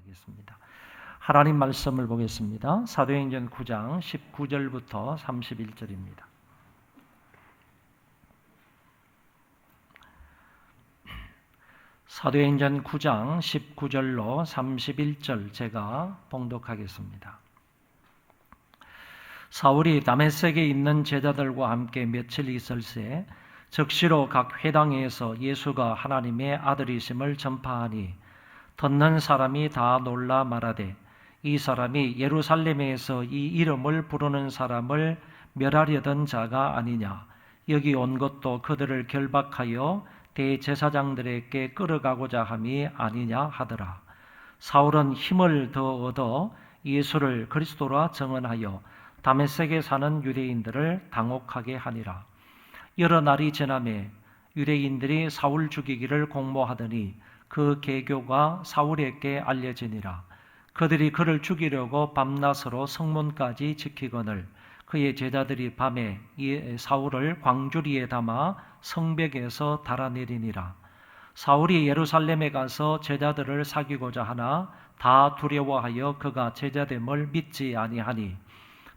하겠습니다. 하나님 말씀을 보겠습니다. 사도행전 9장 19절부터 31절입니다. 사도행전 9장 19절로 31절 제가 봉독하겠습니다. 사울이 다메섹에 있는 제자들과 함께 며칠 있을새 즉시로 각 회당에서 예수가 하나님의 아들이심을 전파하니 듣는 사람이 다 놀라 말하되 이 사람이 예루살렘에서 이 이름을 부르는 사람을 멸하려던 자가 아니냐. 여기 온 것도 그들을 결박하여 대제사장들에게 끌어가고자 함이 아니냐 하더라. 사울은 힘을 더 얻어 예수를 그리스도라 증언하여 다메섹에 사는 유대인들을 당혹하게 하니라. 여러 날이 지나매 유대인들이 사울 죽이기를 공모하더니 그 계교가 사울에게 알려지니라. 그들이 그를 죽이려고 밤낮으로 성문까지 지키거늘 그의 제자들이 밤에 사울을 광주리에 담아 성벽에서 달아내리니라. 사울이 예루살렘에 가서 제자들을 사귀고자 하나 다 두려워하여 그가 제자됨을 믿지 아니하니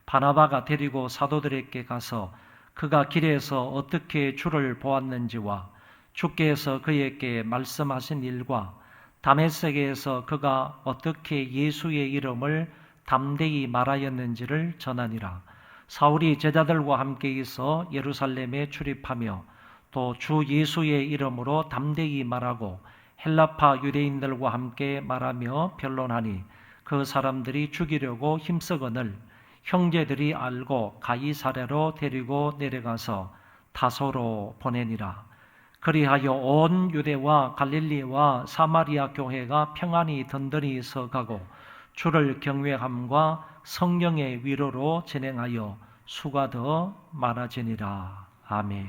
바나바가 데리고 사도들에게 가서 그가 길에서 어떻게 주를 보았는지와 주께서 그에게 말씀하신 일과 다메섹에서 그가 어떻게 예수의 이름을 담대히 말하였는지를 전하니라. 사울이 제자들과 함께 있어 예루살렘에 출입하며 또 주 예수의 이름으로 담대히 말하고 헬라파 유대인들과 함께 말하며 변론하니 그 사람들이 죽이려고 힘쓰거늘 형제들이 알고 가이사랴로 데리고 내려가서 다소로 보내니라. 그리하여 온 유대와 갈릴리와 사마리아 교회가 평안히 든든히 서가고 주를 경외함과 성령의 위로로 진행하여 수가 더 많아지니라. 아멘.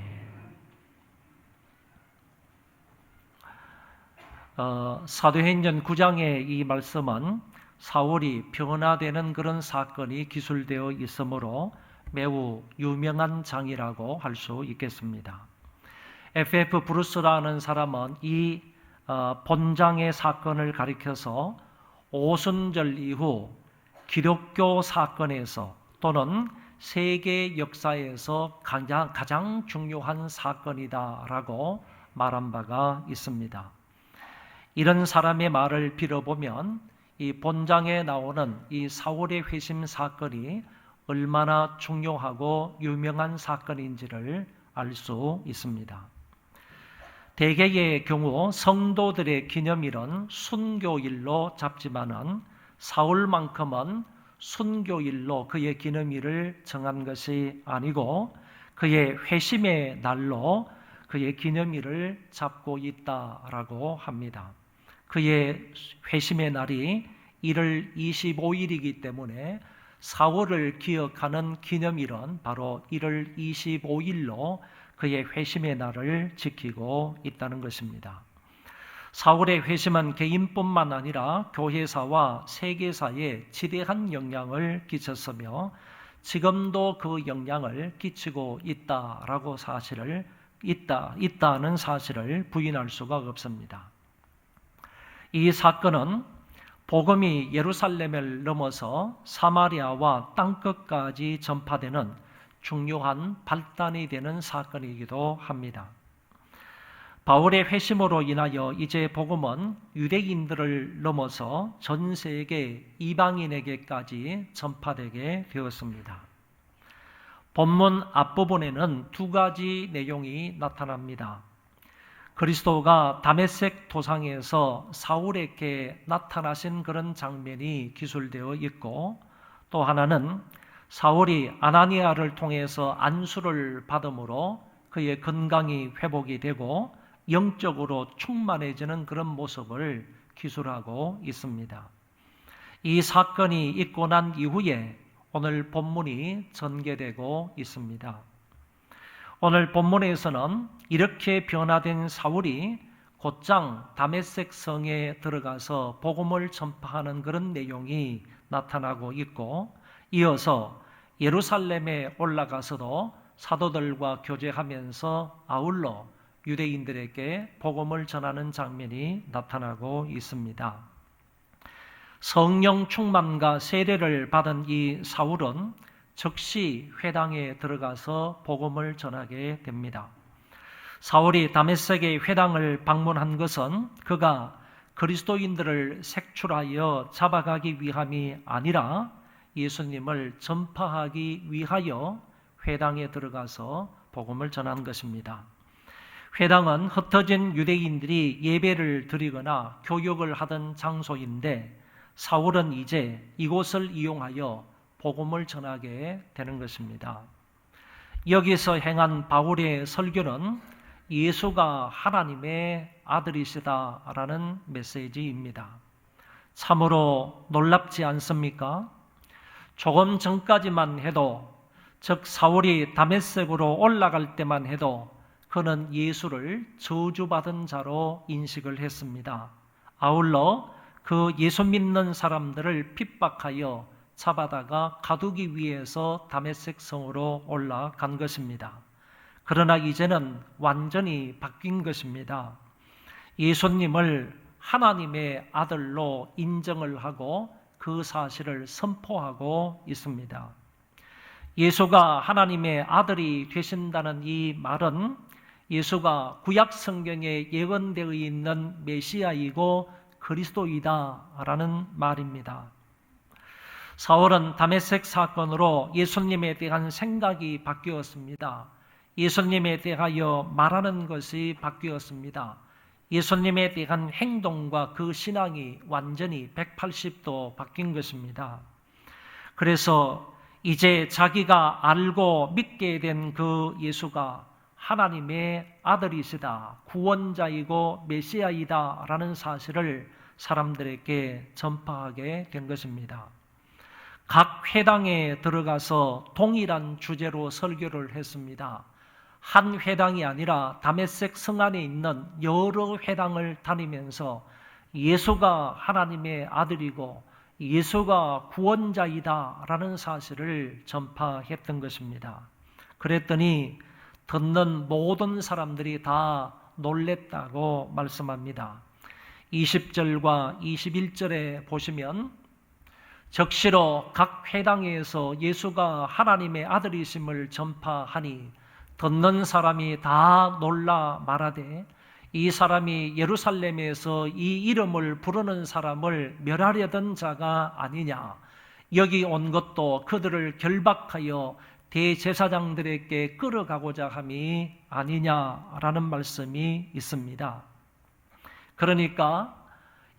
사도행전 9장의 이 말씀은 사울이 변화되는 그런 사건이 기술되어 있으므로 매우 유명한 장이라고 할 수 있겠습니다. F.F. 브루스라는 사람은 이 본장의 사건을 가리켜서 오순절 이후 기독교 사건에서 또는 세계 역사에서 가장 중요한 사건이다라고 말한 바가 있습니다. 이런 사람의 말을 빌어보면 이 본장에 나오는 이 사울의 회심 사건이 얼마나 중요하고 유명한 사건인지를 알 수 있습니다. 대개의 경우 성도들의 기념일은 순교일로 잡지만은 사울만큼은 순교일로 그의 기념일을 정한 것이 아니고 그의 회심의 날로 그의 기념일을 잡고 있다라고 합니다. 그의 회심의 날이 1월 25일이기 때문에 사울을 기억하는 기념일은 바로 1월 25일로 그의 회심의 날을 지키고 있다는 것입니다. 사울의 회심은 개인뿐만 아니라 교회사와 세계사에 지대한 영향을 끼쳤으며 지금도 그 영향을 끼치고 있다는 사실을 부인할 수가 없습니다. 이 사건은 복음이 예루살렘을 넘어서 사마리아와 땅끝까지 전파되는 중요한 발단이 되는 사건이기도 합니다. 바울의 회심으로 인하여 이제 복음은 유대인들을 넘어서 전 세계 이방인에게까지 전파되게 되었습니다. 본문 앞부분에는 두 가지 내용이 나타납니다. 그리스도가 다메섹 도상에서 사울에게 나타나신 그런 장면이 기술되어 있고 또 하나는 사울이 아나니아를 통해서 안수를 받음으로 그의 건강이 회복이 되고 영적으로 충만해지는 그런 모습을 기술하고 있습니다. 이 사건이 있고 난 이후에 오늘 본문이 전개되고 있습니다. 오늘 본문에서는 이렇게 변화된 사울이 곧장 다메섹 성에 들어가서 복음을 전파하는 그런 내용이 나타나고 있고 이어서 예루살렘에 올라가서도 사도들과 교제하면서 아울러 유대인들에게 복음을 전하는 장면이 나타나고 있습니다. 성령 충만과 세례를 받은 이 사울은 즉시 회당에 들어가서 복음을 전하게 됩니다. 사울이 다메섹의 회당을 방문한 것은 그가 그리스도인들을 색출하여 잡아가기 위함이 아니라 예수님을 전파하기 위하여 회당에 들어가서 복음을 전한 것입니다. 회당은 흩어진 유대인들이 예배를 드리거나 교육을 하던 장소인데 사울은 이제 이곳을 이용하여 복음을 전하게 되는 것입니다. 여기서 행한 바울의 설교는 예수가 하나님의 아들이시다라는 메시지입니다. 참으로 놀랍지 않습니까? 조금 전까지만 해도, 즉 사울이 다메섹으로 올라갈 때만 해도 그는 예수를 저주받은 자로 인식을 했습니다. 아울러 그 예수 믿는 사람들을 핍박하여 잡아다가 가두기 위해서 다메섹 성으로 올라간 것입니다. 그러나 이제는 완전히 바뀐 것입니다. 예수님을 하나님의 아들로 인정을 하고 그 사실을 선포하고 있습니다. 예수가 하나님의 아들이 되신다는 이 말은 예수가 구약 성경에 예언되어 있는 메시아이고 그리스도이다라는 말입니다. 사울은 다메섹 사건으로 예수님에 대한 생각이 바뀌었습니다. 예수님에 대하여 말하는 것이 바뀌었습니다. 예수님에 대한 행동과 그 신앙이 완전히 180도 바뀐 것입니다. 그래서 이제 자기가 알고 믿게 된 그 예수가 하나님의 아들이시다, 구원자이고 메시아이다 라는 사실을 사람들에게 전파하게 된 것입니다. 각 회당에 들어가서 동일한 주제로 설교를 했습니다. 한 회당이 아니라 다메섹 성 안에 있는 여러 회당을 다니면서 예수가 하나님의 아들이고 예수가 구원자이다 라는 사실을 전파했던 것입니다. 그랬더니 듣는 모든 사람들이 다 놀랬다고 말씀합니다. 20절과 21절에 보시면 적시로 각 회당에서 예수가 하나님의 아들이심을 전파하니 듣는 사람이 다 놀라 말하되 이 사람이 예루살렘에서 이 이름을 부르는 사람을 멸하려던 자가 아니냐, 여기 온 것도 그들을 결박하여 대제사장들에게 끌어가고자 함이 아니냐라는 말씀이 있습니다. 그러니까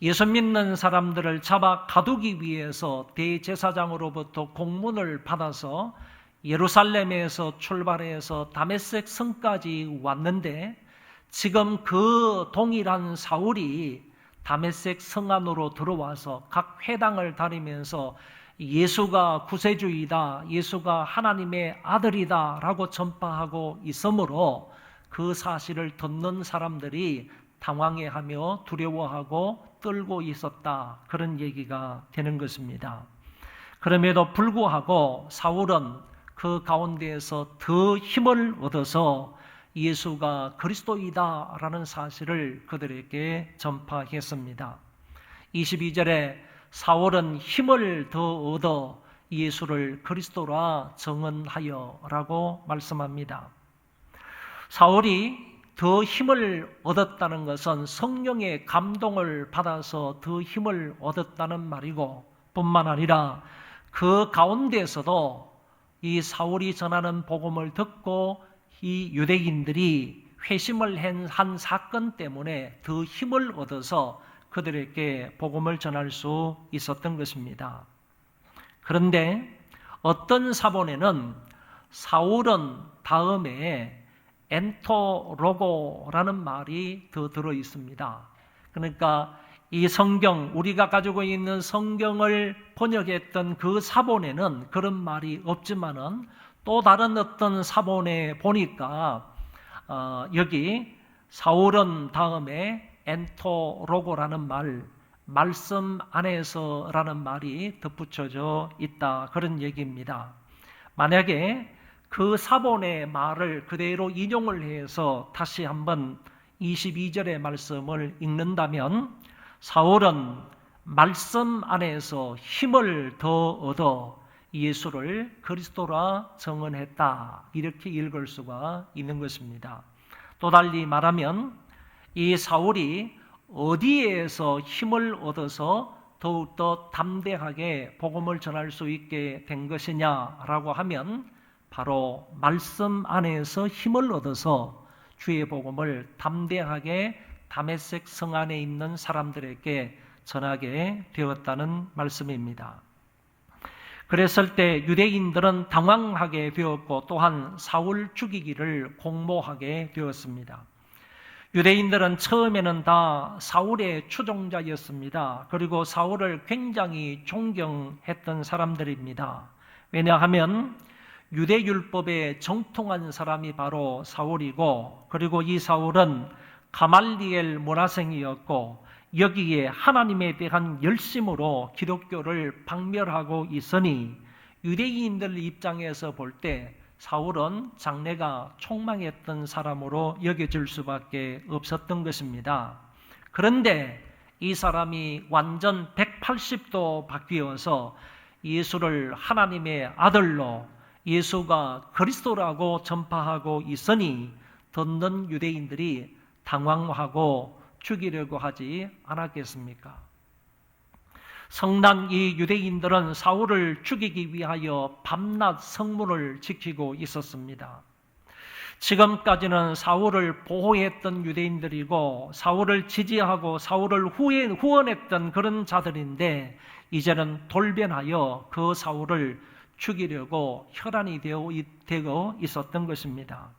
예수 믿는 사람들을 잡아 가두기 위해서 대제사장으로부터 공문을 받아서 예루살렘에서 출발해서 다메섹 성까지 왔는데 지금 그 동일한 사울이 다메섹 성 안으로 들어와서 각 회당을 다니면서 예수가 구세주이다, 예수가 하나님의 아들이다 라고 전파하고 있으므로 그 사실을 듣는 사람들이 당황해하며 두려워하고 떨고 있었다, 그런 얘기가 되는 것입니다. 그럼에도 불구하고 사울은 그 가운데에서 더 힘을 얻어서 예수가 그리스도이다 라는 사실을 그들에게 전파했습니다. 22절에 사울은 힘을 더 얻어 예수를 그리스도라 증언하여 라고 말씀합니다. 사울이 더 힘을 얻었다는 것은 성령의 감동을 받아서 더 힘을 얻었다는 말이고, 뿐만 아니라 그 가운데서도 이 사울이 전하는 복음을 듣고 이 유대인들이 회심을 한 사건 때문에 더 힘을 얻어서 그들에게 복음을 전할 수 있었던 것입니다. 그런데 어떤 사본에는 사울은 다음에 엔토로고라는 말이 더 들어 있습니다. 그러니까 이 성경, 우리가 가지고 있는 성경을 번역했던 그 사본에는 그런 말이 없지만은 또 다른 어떤 사본에 보니까 여기 사울은 다음에 엔토로고라는 말씀 안에서라는 말이 덧붙여져 있다, 그런 얘기입니다. 만약에 그 사본의 말을 그대로 인용을 해서 다시 한번 22절의 말씀을 읽는다면 사울은 말씀 안에서 힘을 더 얻어 예수를 그리스도라 증언했다. 이렇게 읽을 수가 있는 것입니다. 또 달리 말하면 이 사울이 어디에서 힘을 얻어서 더욱더 담대하게 복음을 전할 수 있게 된 것이냐라고 하면 바로 말씀 안에서 힘을 얻어서 주의 복음을 담대하게 다메섹 성 안에 있는 사람들에게 전하게 되었다는 말씀입니다. 그랬을 때 유대인들은 당황하게 되었고 또한 사울 죽이기를 공모하게 되었습니다. 유대인들은 처음에는 다 사울의 추종자였습니다. 그리고 사울을 굉장히 존경했던 사람들입니다. 왜냐하면 유대율법에 정통한 사람이 바로 사울이고, 그리고 이 사울은 가말리엘 문화생이었고 여기에 하나님에 대한 열심으로 기독교를 박멸하고 있으니 유대인들 입장에서 볼 때 사울은 장래가 촉망했던 사람으로 여겨질 수밖에 없었던 것입니다. 그런데 이 사람이 완전 180도 바뀌어서 예수를 하나님의 아들로, 예수가 그리스도라고 전파하고 있으니 듣는 유대인들이 당황하고 죽이려고 하지 않았겠습니까? 성난 이 유대인들은 사울을 죽이기 위하여 밤낮 성문을 지키고 있었습니다. 지금까지는 사울을 보호했던 유대인들이고 사울을 지지하고 사울을 후원했던 그런 자들인데 이제는 돌변하여 그 사울을 죽이려고 혈안이 되어 있었던 것입니다.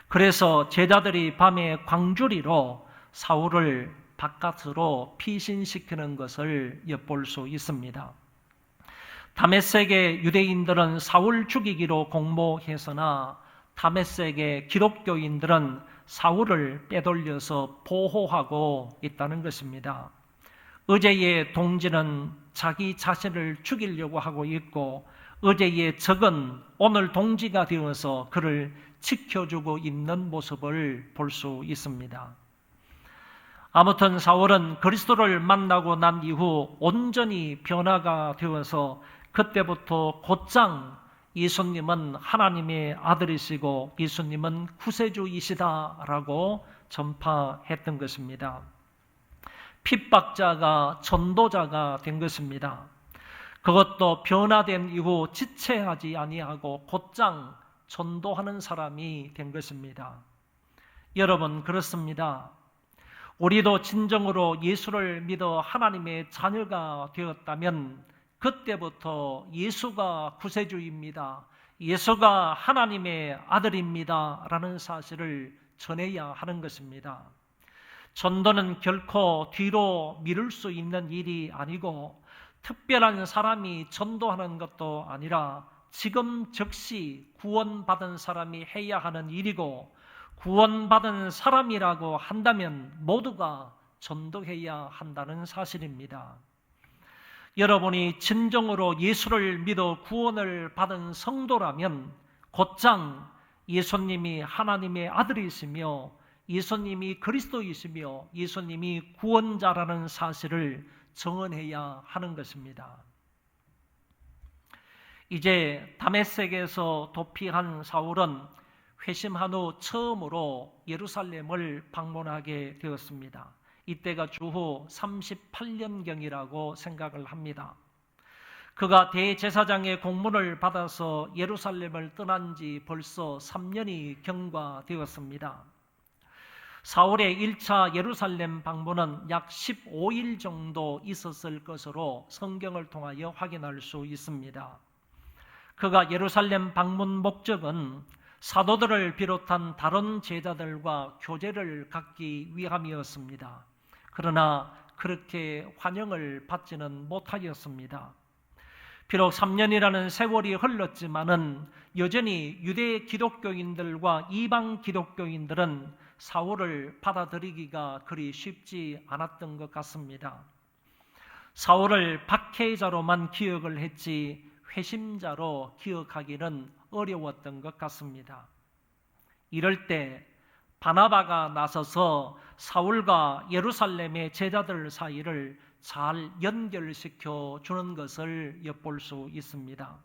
그래서 제자들이 밤에 광주리로 사울을 바깥으로 피신시키는 것을 엿볼 수 있습니다. 다메섹의 유대인들은 사울 죽이기로 공모했으나 다메섹의 기독교인들은 사울을 빼돌려서 보호하고 있다는 것입니다. 어제의 동지는 자기 자신을 죽이려고 하고 있고 어제의 적은 오늘 동지가 되어서 그를 지켜주고 있는 모습을 볼 수 있습니다. 아무튼 사울은 그리스도를 만나고 난 이후 온전히 변화가 되어서 그때부터 곧장 예수님은 하나님의 아들이시고 예수님은 구세주이시다라고 전파했던 것입니다. 핍박자가 전도자가 된 것입니다. 그것도 변화된 이후 지체하지 아니하고 곧장 전도하는 사람이 된 것입니다. 여러분, 그렇습니다. 우리도 진정으로 예수를 믿어 하나님의 자녀가 되었다면 그때부터 예수가 구세주입니다. 예수가 하나님의 아들입니다. 라는 사실을 전해야 하는 것입니다. 전도는 결코 뒤로 미룰 수 있는 일이 아니고 특별한 사람이 전도하는 것도 아니라 지금 즉시 구원받은 사람이 해야 하는 일이고 구원받은 사람이라고 한다면 모두가 전도해야 한다는 사실입니다. 여러분이 진정으로 예수를 믿어 구원을 받은 성도라면 곧장 예수님이 하나님의 아들이시며 예수님이 그리스도이시며 예수님이 구원자라는 사실을 증언해야 하는 것입니다. 이제 다메섹에서 도피한 사울은 회심한 후 처음으로 예루살렘을 방문하게 되었습니다. 이때가 주후 38년경이라고 생각을 합니다. 그가 대제사장의 공문을 받아서 예루살렘을 떠난 지 벌써 3년이 경과되었습니다. 사울의 1차 예루살렘 방문은 약 15일 정도 있었을 것으로 성경을 통하여 확인할 수 있습니다. 그가 예루살렘 방문 목적은 사도들을 비롯한 다른 제자들과 교제를 갖기 위함이었습니다. 그러나 그렇게 환영을 받지는 못하였습니다. 비록 3년이라는 세월이 흘렀지만은 여전히 유대 기독교인들과 이방 기독교인들은 사울을 받아들이기가 그리 쉽지 않았던 것 같습니다. 사울을 박해자로만 기억을 했지 회심자로 기억하기는 어려웠던 것 같습니다. 이럴 때 바나바가 나서서 사울과 예루살렘의 제자들 사이를 잘 연결시켜 주는 것을 엿볼 수 있습니다.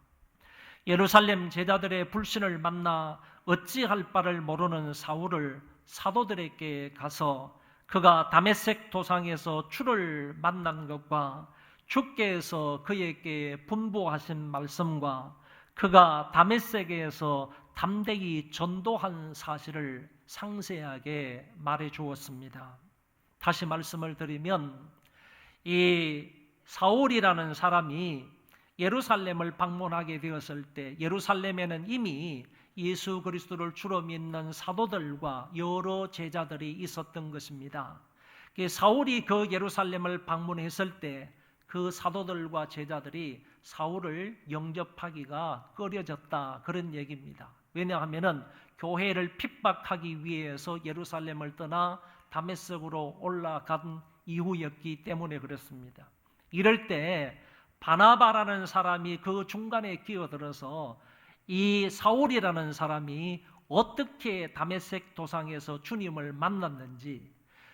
예루살렘 제자들의 불신을 만나 어찌할 바를 모르는 사울을 사도들에게 가서 그가 다메섹 도상에서 주를 만난 것과 주께서 그에게 분부하신 말씀과 그가 다메섹에서 담대히 전도한 사실을 상세하게 말해 주었습니다. 다시 말씀을 드리면 이 사울이라는 사람이 예루살렘을 방문하게 되었을 때 예루살렘에는 이미 예수 그리스도를 주로 믿는 사도들과 여러 제자들이 있었던 것입니다. 사울이 그 예루살렘을 방문했을 때 그 사도들과 제자들이 사울을 영접하기가 꺼려졌다, 그런 얘기입니다. 왜냐하면 교회를 핍박하기 위해서 예루살렘을 떠나 다메섹으로 올라간 이후였기 때문에 그렇습니다. 이럴 때 바나바라는 사람이 그 중간에 끼어들어서 이 사울이라는 사람이 어떻게 다메섹 도상에서 주님을 만났는지,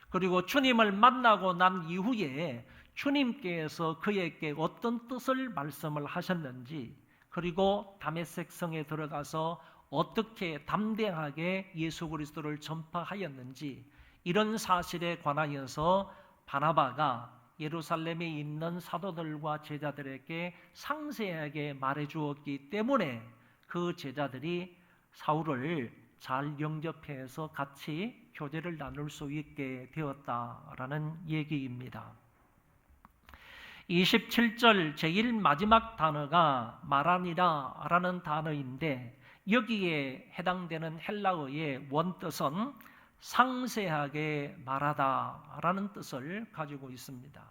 그리고 주님을 만나고 난 이후에 주님께서 그에게 어떤 뜻을 말씀을 하셨는지, 그리고 다메섹 성에 들어가서 어떻게 담대하게 예수 그리스도를 전파하였는지, 이런 사실에 관하여서 바나바가 예루살렘에 있는 사도들과 제자들에게 상세하게 말해 주었기 때문에 그 제자들이 사울을 잘 영접해서 같이 교제를 나눌 수 있게 되었다라는 얘기입니다. 27절 제일 마지막 단어가 마라니라라는 단어인데 여기에 해당되는 헬라어의 원뜻은 상세하게 말하다라는 뜻을 가지고 있습니다.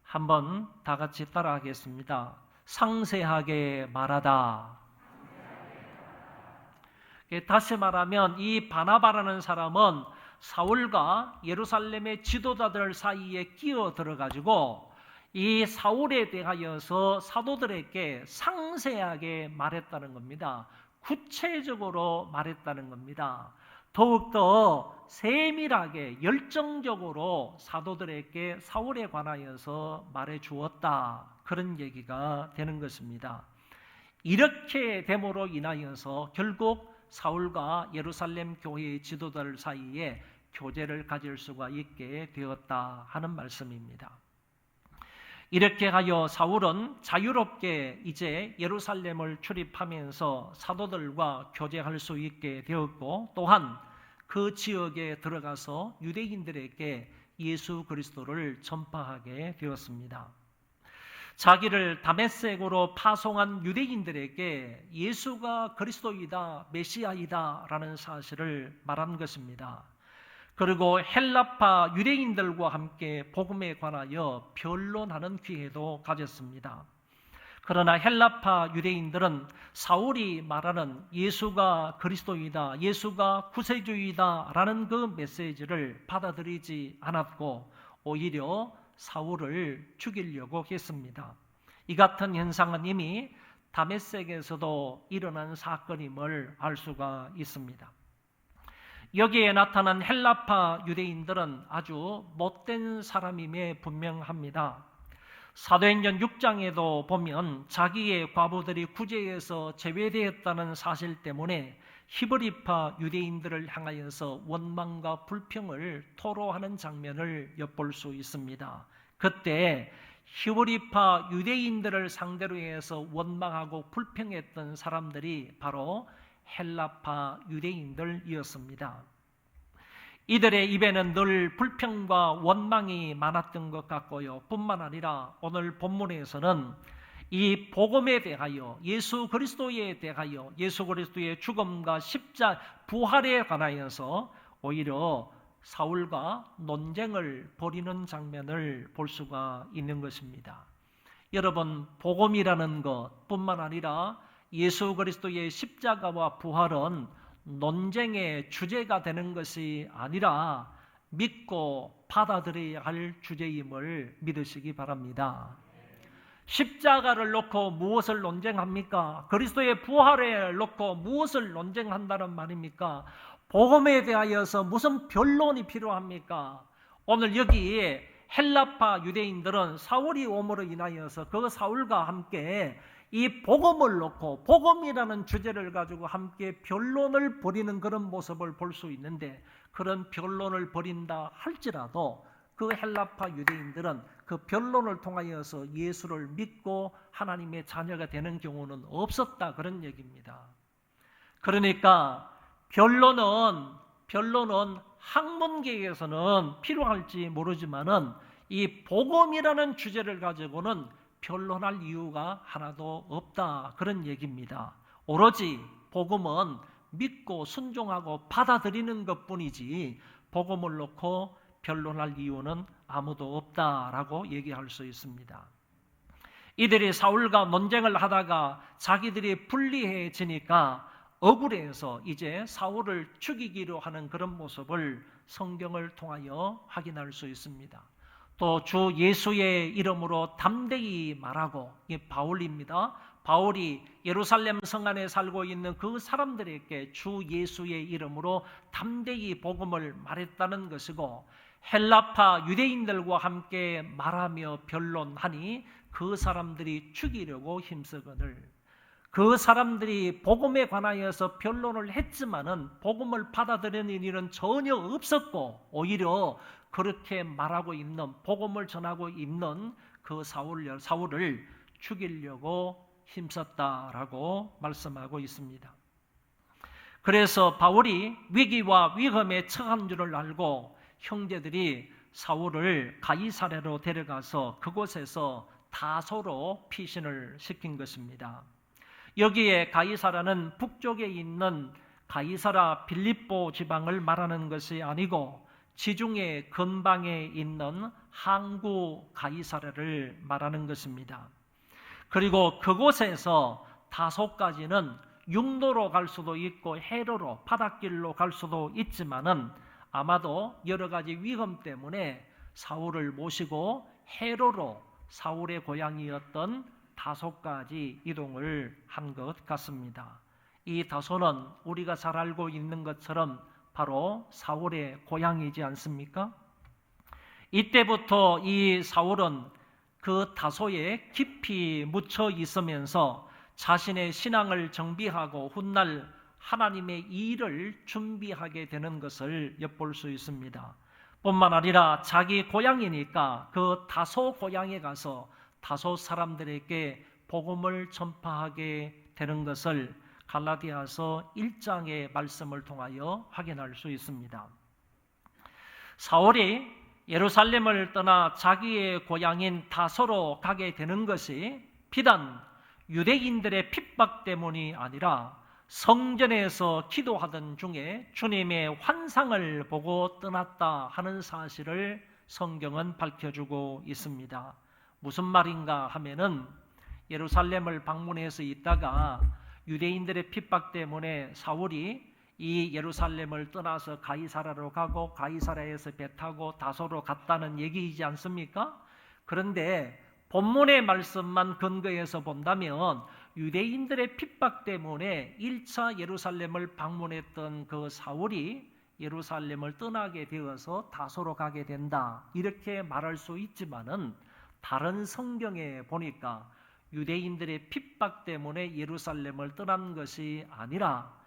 한번 다 같이 따라하겠습니다. 상세하게 말하다. 다시 말하면 이 바나바라는 사람은 사울과 예루살렘의 지도자들 사이에 끼어들어 가지고 이 사울에 대하여서 사도들에게 상세하게 말했다는 겁니다. 구체적으로 말했다는 겁니다. 더욱더 세밀하게 열정적으로 사도들에게 사울에 관하여서 말해 주었다, 그런 얘기가 되는 것입니다. 이렇게 됨으로 인하여서 결국 사울과 예루살렘 교회의 지도자들 사이에 교제를 가질 수가 있게 되었다 하는 말씀입니다. 이렇게 하여 사울은 자유롭게 이제 예루살렘을 출입하면서 사도들과 교제할 수 있게 되었고, 또한 그 지역에 들어가서 유대인들에게 예수 그리스도를 전파하게 되었습니다. 자기를 다메섹으로 파송한 유대인들에게 예수가 그리스도이다, 메시아이다 라는 사실을 말한 것입니다. 그리고 헬라파 유대인들과 함께 복음에 관하여 변론하는 기회도 가졌습니다. 그러나 헬라파 유대인들은 사울이 말하는 예수가 그리스도이다, 예수가 구세주이다 라는 그 메시지를 받아들이지 않았고 오히려 사울을 죽이려고 했습니다. 이 같은 현상은 이미 다메섹에서도 일어난 사건임을 알 수가 있습니다. 여기에 나타난 헬라파 유대인들은 아주 못된 사람임에 분명합니다. 사도행전 6장에도 보면 자기의 과부들이 구제에서 제외되었다는 사실 때문에 히브리파 유대인들을 향하여서 원망과 불평을 토로하는 장면을 엿볼 수 있습니다. 그때 히브리파 유대인들을 상대로 해서 원망하고 불평했던 사람들이 바로 헬라파 유대인들이었습니다. 이들의 입에는 늘 불평과 원망이 많았던 것 같고요. 뿐만 아니라 오늘 본문에서는 이 복음에 대하여, 예수 그리스도에 대하여, 예수 그리스도의 죽음과 십자 부활에 관하여서 오히려 사울과 논쟁을 벌이는 장면을 볼 수가 있는 것입니다. 여러분, 복음이라는 것 뿐만 아니라 예수 그리스도의 십자가와 부활은 논쟁의 주제가 되는 것이 아니라 믿고 받아들여야 할 주제임을 믿으시기 바랍니다. 십자가를 놓고 무엇을 논쟁합니까? 그리스도의 부활을 놓고 무엇을 논쟁한다는 말입니까? 복음에 대하여서 무슨 변론이 필요합니까? 오늘 여기 헬라파 유대인들은 사울이 옴으로 인하여서 그 사울과 함께 이 복음을 놓고 복음이라는 주제를 가지고 함께 변론을 벌이는 그런 모습을 볼 수 있는데, 그런 변론을 벌인다 할지라도 그 헬라파 유대인들은 그 변론을 통하여서 예수를 믿고 하나님의 자녀가 되는 경우는 없었다, 그런 얘기입니다. 그러니까 변론은 학문계에서는 필요할지 모르지만은 이 복음이라는 주제를 가지고는 변론할 이유가 하나도 없다, 그런 얘기입니다. 오로지 복음은 믿고 순종하고 받아들이는 것뿐이지 복음을 놓고 변론할 이유는 아무도 없다라고 얘기할 수 있습니다. 이들이 사울과 논쟁을 하다가 자기들이 불리해지니까 억울해서 이제 사울을 죽이기로 하는 그런 모습을 성경을 통하여 확인할 수 있습니다. 또 주 예수의 이름으로 담대히 말하고, 이 바울입니다. 바울이 예루살렘 성 안에 살고 있는 그 사람들에게 주 예수의 이름으로 담대히 복음을 말했다는 것이고, 헬라파 유대인들과 함께 말하며 변론하니 그 사람들이 죽이려고 힘쓰거늘, 그 사람들이 복음에 관하여서 변론을 했지만은 복음을 받아들이는 일은 전혀 없었고, 오히려 그렇게 말하고 있는, 복음을 전하고 있는 그 사울을 죽이려고 힘썼다라고 말씀하고 있습니다. 그래서 바울이 위기와 위험에 처한 줄을 알고 형제들이 사울을 가이사랴로 데려가서 그곳에서 다소로 피신을 시킨 것입니다. 여기에 가이사랴는 북쪽에 있는 가이사랴 빌립보 지방을 말하는 것이 아니고 지중해 근방에 있는 항구 가이사랴를 말하는 것입니다. 그리고 그곳에서 다소까지는 육로로 갈 수도 있고 해로로, 바닷길로 갈 수도 있지만은 아마도 여러 가지 위험 때문에 사울을 모시고 해로로 사울의 고향이었던 다소까지 이동을 한 것 같습니다. 이 다소는 우리가 잘 알고 있는 것처럼 바로 사울의 고향이지 않습니까? 이때부터 이 사울은 그 다소에 깊이 묻혀 있으면서 자신의 신앙을 정비하고 훗날 하나님의 일을 준비하게 되는 것을 엿볼 수 있습니다. 뿐만 아니라 자기 고향이니까 그 다소 고향에 가서 다소 사람들에게 복음을 전파하게 되는 것을 갈라디아서 1장의 말씀을 통하여 확인할 수 있습니다. 사울이 예루살렘을 떠나 자기의 고향인 다소로 가게 되는 것이 비단 유대인들의 핍박 때문이 아니라 성전에서 기도하던 중에 주님의 환상을 보고 떠났다 하는 사실을 성경은 밝혀주고 있습니다. 무슨 말인가 하면은 예루살렘을 방문해서 있다가 유대인들의 핍박 때문에 사울이 이 예루살렘을 떠나서 가이사랴로 가고 가이사랴에서 배 타고 다소로 갔다는 얘기이지 않습니까? 그런데 본문의 말씀만 근거해서 본다면 유대인들의 핍박 때문에 1차 예루살렘을 방문했던 그 사울이 예루살렘을 떠나게 되어서 다소로 가게 된다, 이렇게 말할 수 있지만은 다른 성경에 보니까 유대인들의 핍박 때문에 예루살렘을 떠난 것이 아니라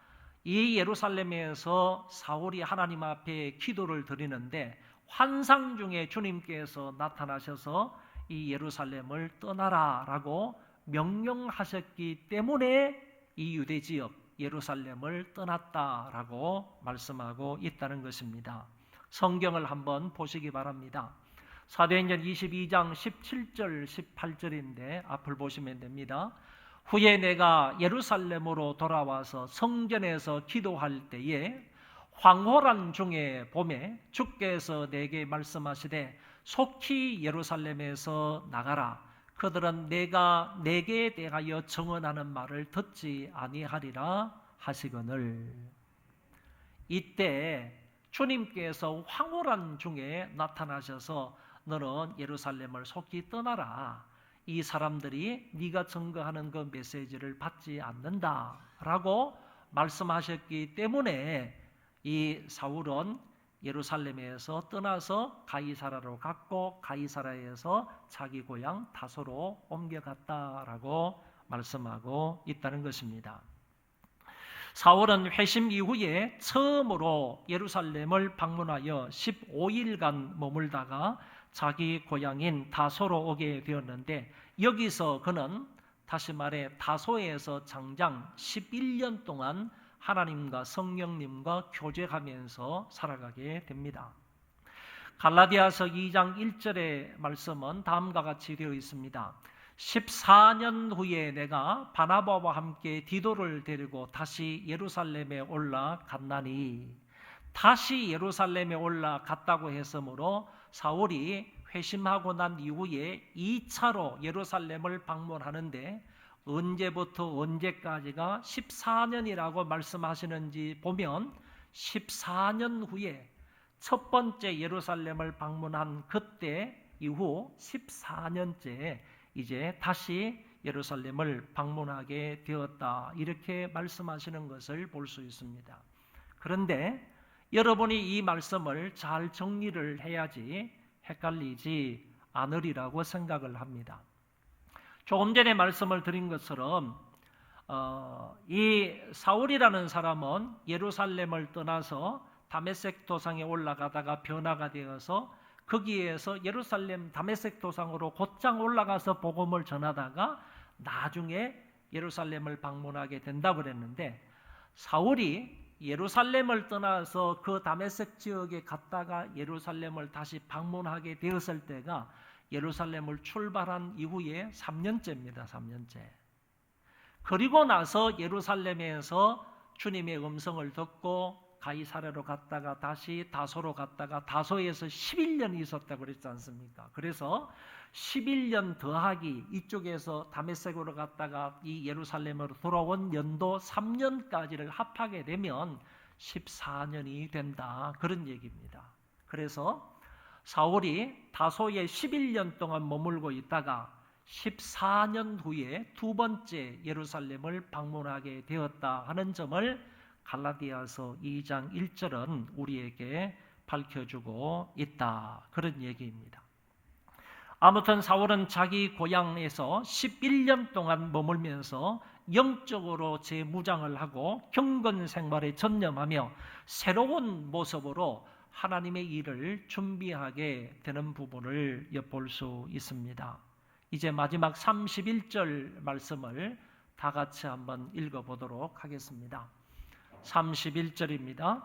이 예루살렘에서 사울이 하나님 앞에 기도를 드리는데 환상 중에 주님께서 나타나셔서 이 예루살렘을 떠나라라고 명령하셨기 때문에 이 유대 지역 예루살렘을 떠났다라고 말씀하고 있다는 것입니다. 성경을 한번 보시기 바랍니다. 사도행전 22장 17절 18절인데 앞을 보시면 됩니다. 후에 내가 예루살렘으로 돌아와서 성전에서 기도할 때에 황홀한 중에 봄에 주께서 내게 말씀하시되 속히 예루살렘에서 나가라. 그들은 내가 내게 대하여 정언하는 말을 듣지 아니하리라 하시거늘. 이때 주님께서 황홀한 중에 나타나셔서 너는 예루살렘을 속히 떠나라. 이 사람들이 네가 증거하는 그 메시지를 받지 않는다라고 말씀하셨기 때문에 이 사울은 예루살렘에서 떠나서 가이사라로 갔고 가이사라에서 자기 고향 다소로 옮겨갔다라고 말씀하고 있다는 것입니다. 사울은 회심 이후에 처음으로 예루살렘을 방문하여 15일간 머물다가 자기 고향인 다소로 오게 되었는데, 여기서 그는 다시 말해 다소에서 장장 11년 동안 하나님과 성령님과 교제하면서 살아가게 됩니다. 갈라디아서 2장 1절의 말씀은 다음과 같이 되어 있습니다. 14년 후에 내가 바나바와 함께 디도를 데리고 다시 예루살렘에 올라갔나니, 다시 예루살렘에 올라갔다고 했으므로 사울이 회심하고 난 이후에 2차로 예루살렘을 방문하는데, 언제부터 언제까지가 14년이라고 말씀하시는지 보면 14년 후에 첫 번째 예루살렘을 방문한 그때 이후 14년째 이제 다시 예루살렘을 방문하게 되었다, 이렇게 말씀하시는 것을 볼 수 있습니다. 그런데 여러분이 이 말씀을 잘 정리를 해야지 헷갈리지 않으리라고 생각을 합니다. 조금 전에 말씀을 드린 것처럼 이 사울이라는 사람은 예루살렘을 떠나서 다메섹 도상에 올라가다가 변화가 되어서 거기에서 예루살렘 다메섹 도상으로 곧장 올라가서 복음을 전하다가 나중에 예루살렘을 방문하게 된다고 그랬는데, 사울이 예루살렘을 떠나서 그 다메섹 지역에 갔다가 예루살렘을 다시 방문하게 되었을 때가 예루살렘을 출발한 이후에 3년째입니다. 3년째. 그리고 나서 예루살렘에서 주님의 음성을 듣고 가이사랴로 갔다가 다시 다소로 갔다가 다소에서 11년 있었다고 그랬지 않습니까? 그래서 11년 더하기 이쪽에서 다메섹으로 갔다가 이 예루살렘으로 돌아온 연도 3년까지를 합하게 되면 14년이 된다, 그런 얘기입니다. 그래서 사울이 다소에 11년 동안 머물고 있다가 14년 후에 두 번째 예루살렘을 방문하게 되었다 하는 점을 갈라디아서 2장 1절은 우리에게 밝혀주고 있다, 그런 얘기입니다. 아무튼 사울은 자기 고향에서 11년 동안 머물면서 영적으로 재무장을 하고 경건 생활에 전념하며 새로운 모습으로 하나님의 일을 준비하게 되는 부분을 엿볼 수 있습니다. 이제 마지막 31절 말씀을 다 같이 한번 읽어보도록 하겠습니다. 31절입니다.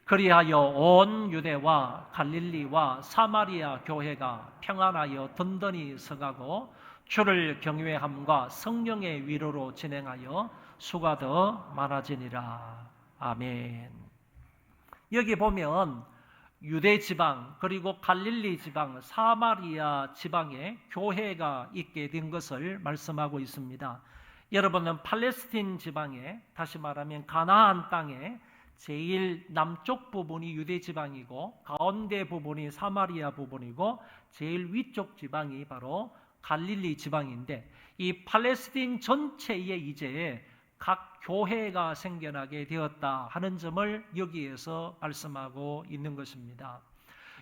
그리하여 온 유대와 갈릴리와 사마리아 교회가 평안하여 든든히 서가고 주를 경외함과 성령의 위로로 진행하여 수가 더 많아지니라. 아멘. 여기 보면 유대 지방 그리고 갈릴리 지방, 사마리아 지방에 교회가 있게 된 것을 말씀하고 있습니다. 여러분은 팔레스틴 지방에, 다시 말하면 가나안 땅에 제일 남쪽 부분이 유대 지방이고 가운데 부분이 사마리아 부분이고 제일 위쪽 지방이 바로 갈릴리 지방인데, 이 팔레스틴 전체에 이제 각 교회가 생겨나게 되었다 하는 점을 여기에서 말씀하고 있는 것입니다.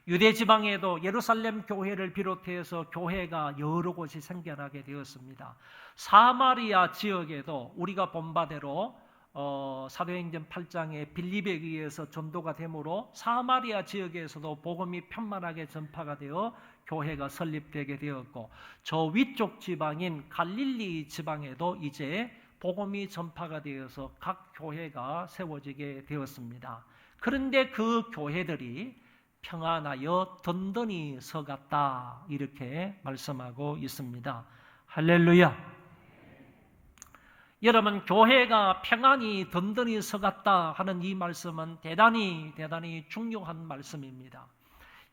유대 지방에도 예루살렘 교회를 비롯해서 교회가 여러 곳이 생겨나게 되었습니다. 사마리아 지역에도 우리가 본 바대로 사도행전 8장에 빌립에 의해서 전도가 되므로 사마리아 지역에서도 복음이 편만하게 전파가 되어 교회가 설립되게 되었고, 저 위쪽 지방인 갈릴리 지방에도 이제 복음이 전파가 되어서 각 교회가 세워지게 되었습니다. 그런데 그 교회들이 평안하여 든든히 서갔다, 이렇게 말씀하고 있습니다. 할렐루야. 여러분, 교회가 평안히 든든히 서갔다 하는 이 말씀은 대단히 중요한 말씀입니다.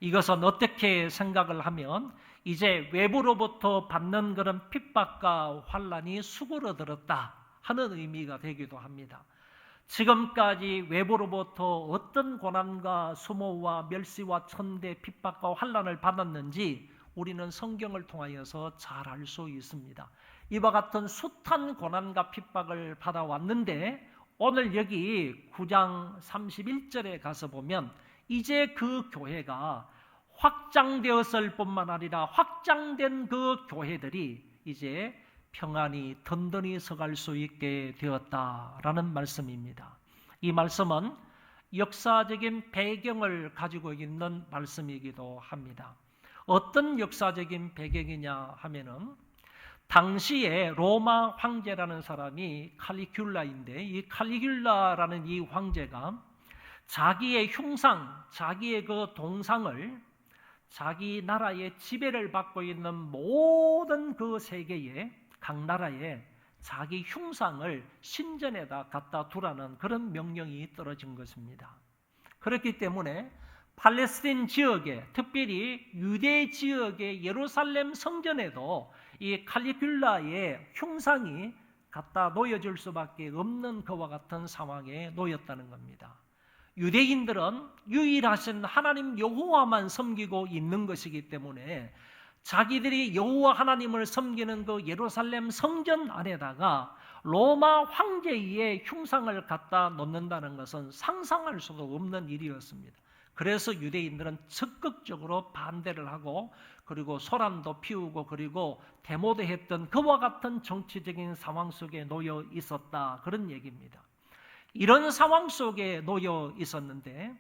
이것은 어떻게 생각을 하면 이제 외부로부터 받는 그런 핍박과 환난이 수그러들었다 하는 의미가 되기도 합니다. 지금까지 외부로부터 어떤 고난과 수모와 멸시와 천대, 핍박과 환난을 받았는지 우리는 성경을 통하여서 잘 알 수 있습니다. 이와 같은 숱한 고난과 핍박을 받아왔는데 오늘 여기 9장 31절에 가서 보면 이제 그 교회가 확장되었을 뿐만 아니라 확장된 그 교회들이 이제 평안히 든든히 서갈 수 있게 되었다라는 말씀입니다. 이 말씀은 역사적인 배경을 가지고 있는 말씀이기도 합니다. 어떤 역사적인 배경이냐 하면은 당시에 로마 황제라는 사람이 칼리큘라인데, 이 칼리큘라라는 이 황제가 자기의 흉상, 자기의 그 동상을 자기 나라의 지배를 받고 있는 모든 그 세계의 각 나라에 자기 흉상을 신전에다 갖다 두라는 그런 명령이 떨어진 것입니다. 그렇기 때문에 팔레스틴 지역에, 특별히 유대 지역의 예루살렘 성전에도 이 칼리큘라의 흉상이 갖다 놓여질 수밖에 없는 그와 같은 상황에 놓였다는 겁니다. 유대인들은 유일하신 하나님 여호와만 섬기고 있는 것이기 때문에 자기들이 여호와 하나님을 섬기는 그 예루살렘 성전 안에다가 로마 황제의 흉상을 갖다 놓는다는 것은 상상할 수도 없는 일이었습니다. 그래서 유대인들은 적극적으로 반대를 하고, 그리고 소란도 피우고, 그리고 데모도 했던 그와 같은 정치적인 상황 속에 놓여 있었다, 그런 얘기입니다. 이런 상황 속에 놓여 있었는데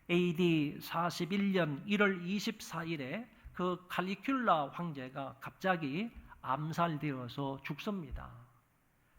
AD 41년 1월 24일에 그 칼리큘라 황제가 갑자기 암살되어서 죽습니다.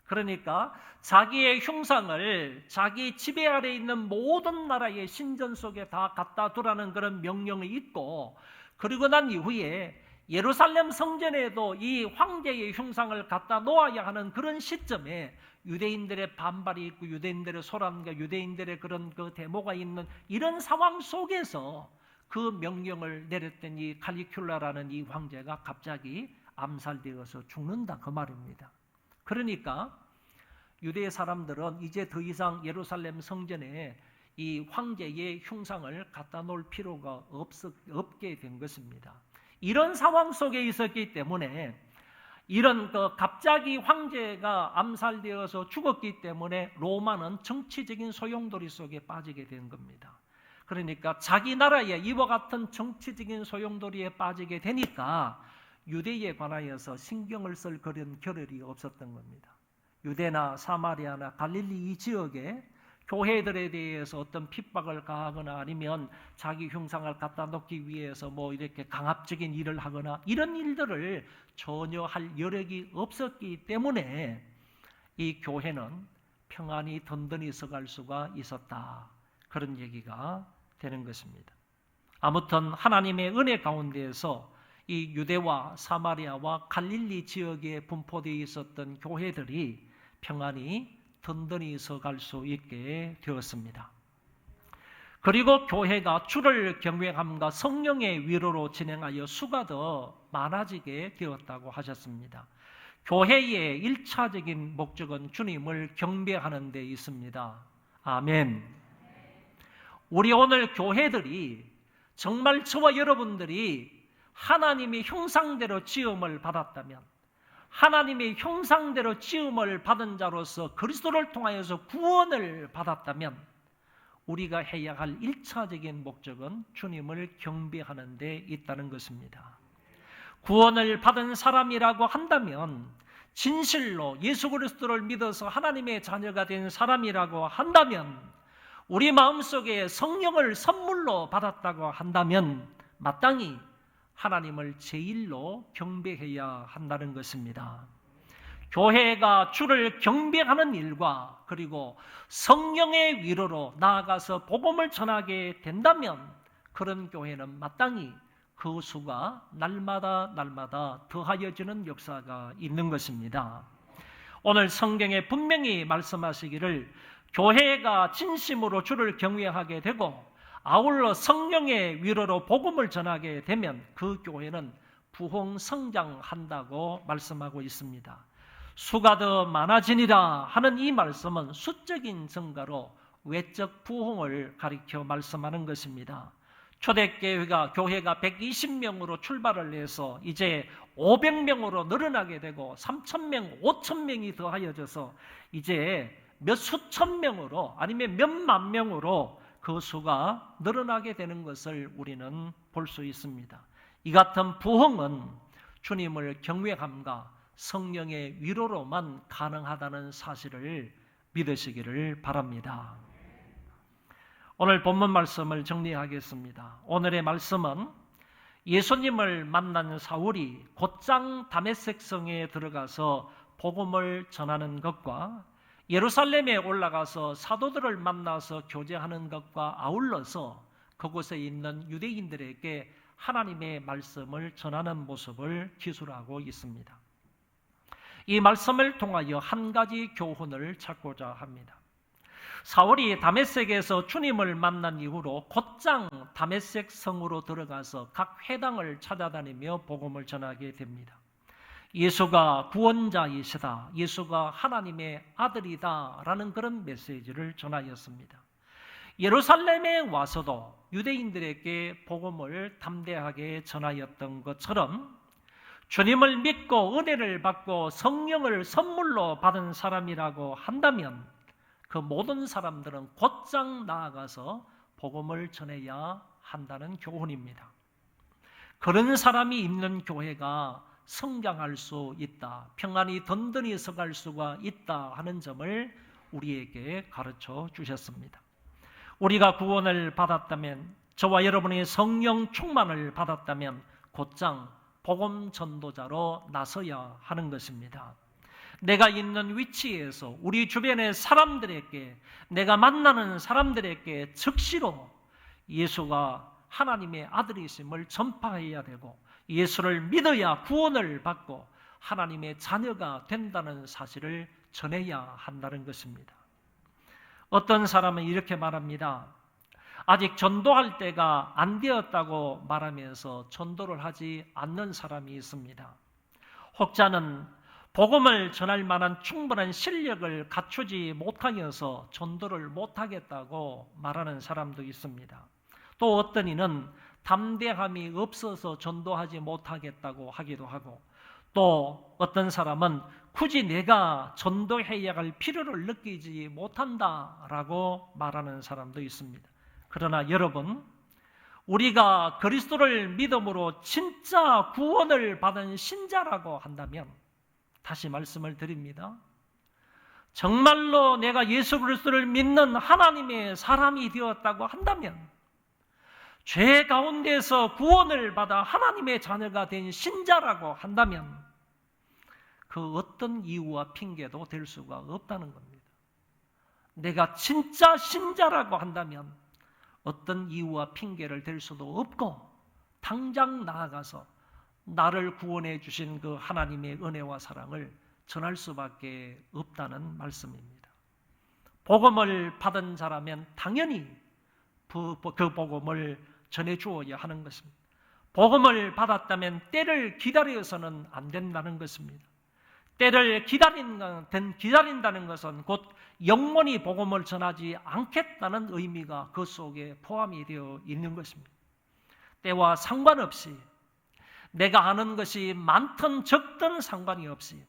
그러니까 자기의 흉상을 자기 지배 아래 있는 모든 나라의 신전 속에 다 갖다 두라는 그런 명령이 있고, 그리고 난 이후에 예루살렘 성전에도 이 황제의 흉상을 갖다 놓아야 하는 그런 시점에 유대인들의 반발이 있고, 유대인들의 소란과 유대인들의 그런 그 데모가 있는 이런 상황 속에서 그 명령을 내렸던 이 칼리큘라라는 이 황제가 갑자기 암살되어서 죽는다, 그 말입니다. 그러니까 유대 사람들은 이제 더 이상 예루살렘 성전에 이 황제의 흉상을 갖다 놓을 필요가 없게 된 것입니다. 이런 상황 속에 있었기 때문에, 이런 그 갑자기 황제가 암살되어서 죽었기 때문에 로마는 정치적인 소용돌이 속에 빠지게 된 겁니다. 그러니까 자기 나라에 이와 같은 정치적인 소용돌이에 빠지게 되니까 유대에 관하여서 신경을 쓸 그런 겨를이 없었던 겁니다. 유대나 사마리아나 갈릴리 이 지역에 교회들에 대해서 어떤 핍박을 가하거나 아니면 자기 흉상을 갖다 놓기 위해서 뭐 이렇게 강압적인 일을 하거나 이런 일들을 전혀 할 여력이 없었기 때문에 이 교회는 평안히 든든히 서갈 수가 있었다, 그런 얘기가 되는 것입니다. 아무튼 하나님의 은혜 가운데에서 이 유대와 사마리아와 갈릴리 지역에 분포되어 있었던 교회들이 평안히 든든히 서갈 수 있게 되었습니다. 그리고 교회가 주를 경외함과 성령의 위로로 진행하여 수가 더 많아지게 되었다고 하셨습니다. 교회의 1차적인 목적은 주님을 경배하는 데 있습니다. 아멘. 우리 오늘 교회들이 정말 저와 여러분들이 하나님의 형상대로 지음을 받았다면, 하나님의 형상대로 지음을 받은 자로서 그리스도를 통하여서 구원을 받았다면, 우리가 해야 할 1차적인 목적은 주님을 경배하는 데 있다는 것입니다. 구원을 받은 사람이라고 한다면, 진실로 예수 그리스도를 믿어서 하나님의 자녀가 된 사람이라고 한다면, 우리 마음속에 성령을 선물로 받았다고 한다면 마땅히 하나님을 제일로 경배해야 한다는 것입니다. 교회가 주를 경배하는 일과 그리고 성령의 위로로 나아가서 복음을 전하게 된다면 그런 교회는 마땅히 그 수가 날마다 더하여지는 역사가 있는 것입니다. 오늘 성경에 분명히 말씀하시기를 교회가 진심으로 주를 경외하게 되고 아울러 성령의 위로로 복음을 전하게 되면 그 교회는 부흥 성장한다고 말씀하고 있습니다. 수가 더 많아지니라 하는 이 말씀은 수적인 증가로 외적 부흥을 가리켜 말씀하는 것입니다. 초대교회가 120명으로 출발을 해서 이제 500명으로 늘어나게 되고 3,000명, 5,000명이 더하여져서 이제 몇 수천 명으로 아니면 몇만 명으로 그 수가 늘어나게 되는 것을 우리는 볼 수 있습니다. 이 같은 부흥은 주님을 경외함과 성령의 위로로만 가능하다는 사실을 믿으시기를 바랍니다. 오늘 본문 말씀을 정리하겠습니다. 오늘의 말씀은 예수님을 만난 사울이 곧장 다메섹 성에 들어가서 복음을 전하는 것과 예루살렘에 올라가서 사도들을 만나서 교제하는 것과 아울러서 그곳에 있는 유대인들에게 하나님의 말씀을 전하는 모습을 기술하고 있습니다. 이 말씀을 통하여 한 가지 교훈을 찾고자 합니다. 사울이 다메섹에서 주님을 만난 이후로 곧장 다메섹 성으로 들어가서 각 회당을 찾아다니며 복음을 전하게 됩니다. 예수가 구원자이시다, 예수가 하나님의 아들이다 라는 그런 메시지를 전하였습니다. 예루살렘에 와서도 유대인들에게 복음을 담대하게 전하였던 것처럼 주님을 믿고 은혜를 받고 성령을 선물로 받은 사람이라고 한다면 그 모든 사람들은 곧장 나아가서 복음을 전해야 한다는 교훈입니다. 그런 사람이 있는 교회가 성장할 수 있다, 평안이 든든히 서갈 수가 있다 하는 점을 우리에게 가르쳐 주셨습니다. 우리가 구원을 받았다면, 저와 여러분이 성령 충만을 받았다면 곧장 복음 전도자로 나서야 하는 것입니다. 내가 있는 위치에서 우리 주변의 사람들에게, 내가 만나는 사람들에게 즉시로 예수가 하나님의 아들이심을 전파해야 되고 예수를 믿어야 구원을 받고 하나님의 자녀가 된다는 사실을 전해야 한다는 것입니다. 어떤 사람은 이렇게 말합니다. 아직 전도할 때가 안 되었다고 말하면서 전도를 하지 않는 사람이 있습니다. 혹자는 복음을 전할 만한 충분한 실력을 갖추지 못하여서 전도를 못하겠다고 말하는 사람도 있습니다. 또 어떤 이는 담대함이 없어서 전도하지 못하겠다고 하기도 하고, 또 어떤 사람은 굳이 내가 전도해야 할 필요를 느끼지 못한다라고 말하는 사람도 있습니다. 그러나 여러분, 우리가 그리스도를 믿음으로 진짜 구원을 받은 신자라고 한다면, 다시 말씀을 드립니다. 정말로 내가 예수 그리스도를 믿는 하나님의 사람이 되었다고 한다면, 죄 가운데서 구원을 받아 하나님의 자녀가 된 신자라고 한다면 그 어떤 이유와 핑계도 될 수가 없다는 겁니다. 내가 진짜 신자라고 한다면 어떤 이유와 핑계를 댈 수도 없고 당장 나아가서 나를 구원해 주신 그 하나님의 은혜와 사랑을 전할 수밖에 없다는 말씀입니다. 복음을 받은 자라면 당연히 그 복음을 전해 주어야 하는 것입니다. 복음을 받았다면 때를 기다려서는 안 된다는 것입니다. 때를 기다린다는 것은 곧 영원히 복음을 전하지 않겠다는 의미가 그 속에 포함이 되어 있는 것입니다. 때와 상관없이, 내가 아는 것이 많든 적든 상관이 없이,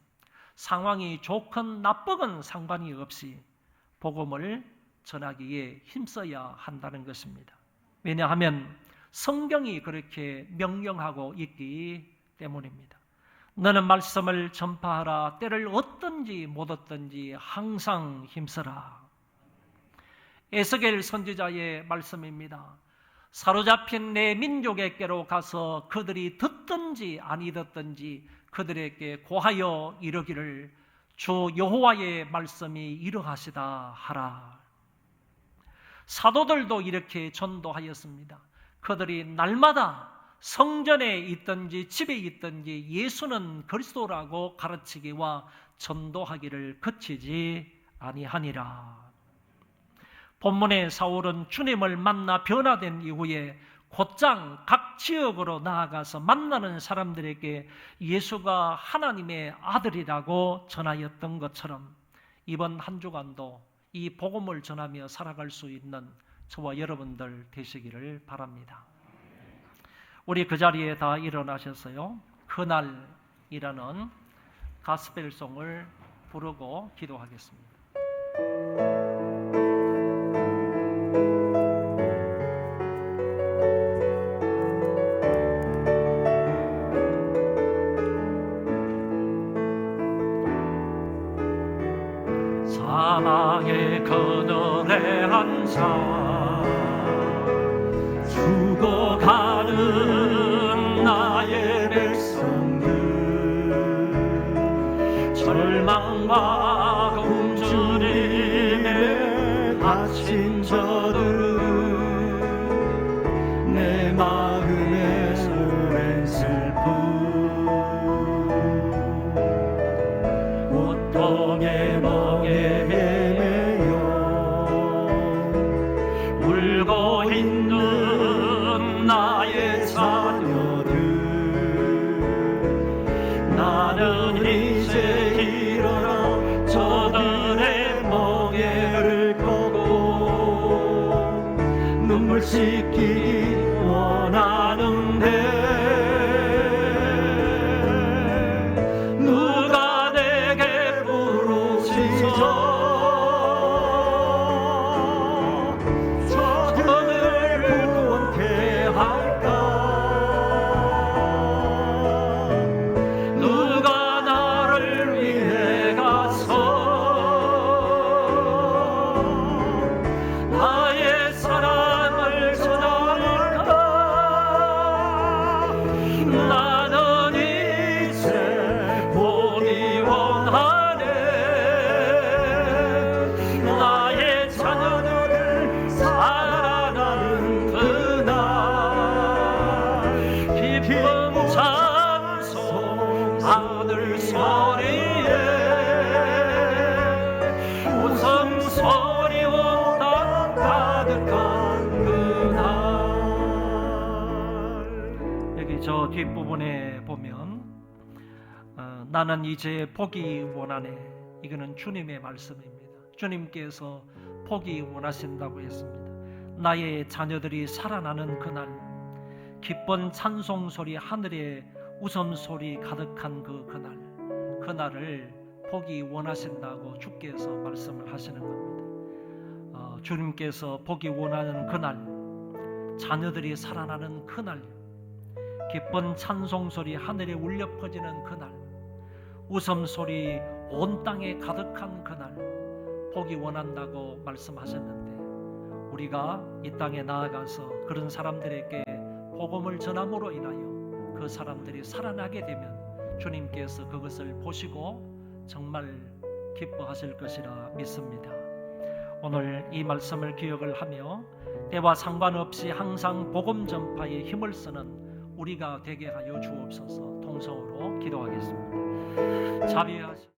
상황이 좋건 나쁘건 상관이 없이 복음을 전하기에 힘써야 한다는 것입니다. 왜냐하면 성경이 그렇게 명령하고 있기 때문입니다. 너는 말씀을 전파하라. 때를 얻든지 못 얻든지 항상 힘써라. 에스겔 선지자의 말씀입니다. 사로잡힌 내 민족에게로 가서 그들이 듣든지 아니 듣든지 그들에게 고하여 이르기를 주 여호와의 말씀이 이러하시다 하라. 사도들도 이렇게 전도하였습니다. 그들이 날마다 성전에 있든지 집에 있든지 예수는 그리스도라고 가르치기와 전도하기를 그치지 아니하니라. 본문의 사울은 주님을 만나 변화된 이후에 곧장 각 지역으로 나아가서 만나는 사람들에게 예수가 하나님의 아들이라고 전하였던 것처럼 이번 한 주간도 이 복음을 전하며 살아갈 수 있는 저와 여러분들 되시기를 바랍니다. 우리 그 자리에 다 일어나셔서요, 그날이라는 가스펠송을 부르고 기도하겠습니다. 사막의 그늘에 앉아 죽어가는 나의 백성들, 절망과 굶주림에 갇힌 저들은 내 마음에 오랜 슬픔, 고통의 멍에 헤매여 울고 있는 나의 자녀들, 나는 이제 일어나 저들의 멍에를 꺾고 눈물 씻기 원하는데 하늘 소리에 웃음 소리와 땅 가득한 그날. 여기 저 뒷부분에 보면 나는 이제 보기 원하네, 이거는 주님의 말씀입니다. 주님께서 보기 원하신다고 했습니다. 나의 자녀들이 살아나는 그날, 기쁜 찬송 소리, 하늘에 웃음소리 가득한 그날을 보기 원하신다고 주께서 말씀을 하시는 겁니다. 주님께서 보기 원하는 그날, 자녀들이 살아나는 그날, 기쁜 찬송소리 하늘에 울려 퍼지는 그날, 웃음소리 온 땅에 가득한 그날 보기 원한다고 말씀하셨는데, 우리가 이 땅에 나아가서 그런 사람들에게 복음을 전함으로 인하여 그 사람들이 살아나게 되면 주님께서 그것을 보시고 정말 기뻐하실 것이라 믿습니다. 오늘 이 말씀을 기억을 하며 때와 상관없이 항상 복음 전파에 힘을 쓰는 우리가 되게 하여 주옵소서. 통성으로 기도하겠습니다. 자비하시